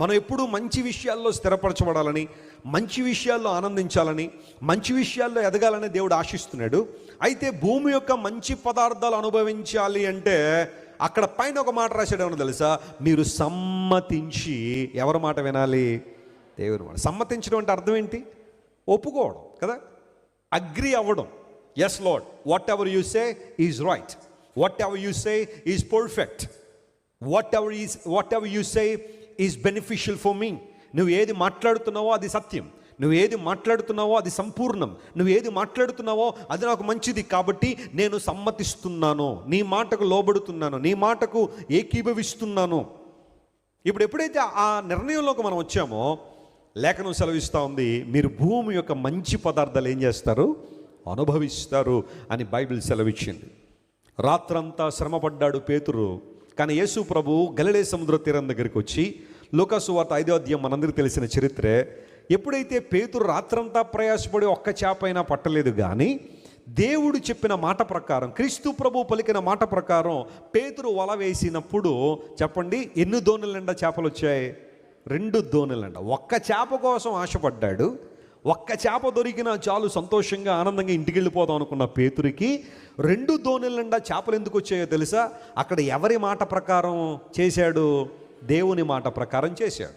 మనం ఎప్పుడూ మంచి విషయాల్లో స్థిరపరచబడాలని, మంచి విషయాల్లో ఆనందించాలని, మంచి విషయాల్లో ఎదగాలని దేవుడు ఆశిస్తున్నాడు. అయితే భూమి యొక్క మంచి పదార్థాలు అనుభవించాలి అంటే అక్కడ పైన ఒక మాట రాశాడు, ఏమన్నా తెలుసా? మీరు సమ్మతించి. ఎవరి మాట వినాలి? దేవుని మాట. సమ్మతించడం అంటే అర్థం ఏంటి? ఒప్పుకోవడం కదా, అగ్రీ అవ్వడం. Yes lord, whatever you say is right, whatever you say is perfect, whatever you say is beneficial for me. నువ్వు ఏది మాట్లాడుతున్నావో అది సత్యం, నువ్వు ఏది మాట్లాడుతున్నావో అది సంపూర్ణం, నువ్వు ఏది మాట్లాడుతున్నావో అది నాకు మంచిది, కాబట్టి నేను సమ్మతిస్తున్నాను, నీ మాటకు లోబడుతున్నాను, నీ మాటకు ఏకీభవిస్తున్నాను. ఇప్పుడు ఎప్పుడైతే ఆ నిర్ణయంలోకి మనం వచ్చామో, లేఖనం సెలవిస్తూ ఉంది, మీరు భూమి యొక్క మంచి పదార్థాలు ఏం చేస్తారు? అనుభవిస్తారు అని బైబిల్ సెలవిచ్చింది. రాత్రంతా శ్రమపడ్డాడు పేతురు. కానీ యేసు ప్రభు గలిలే సముద్ర తీరం దగ్గరికి వచ్చి, లూకా సువార్త 5వ అధ్యాయం మనందరికీ తెలిసిన చరిత్రే, ఎప్పుడైతే పేతురు రాత్రంతా ప్రయాసపడి ఒక్క చేప అయినా పట్టలేదు, కానీ దేవుడు చెప్పిన మాట ప్రకారం, క్రీస్తు ప్రభు పలికిన మాట ప్రకారం పేతురు వల వేసినప్పుడు చెప్పండి, ఎన్ని దోణుల నిండా చేపలు వచ్చాయి? 2 దోణుల నిండా. ఒక్క చేప కోసం ఆశపడ్డాడు, ఒక్క చేప దొరికినా చాలు సంతోషంగా ఆనందంగా ఇంటికి వెళ్ళిపోదాం అనుకున్న పేతురికి 2 దోణుల నిండా చేపలు ఎందుకు వచ్చాయో తెలుసా? అక్కడ ఎవరి మాట ప్రకారం చేశాడు? దేవుని మాట ప్రకారం చేశాడు.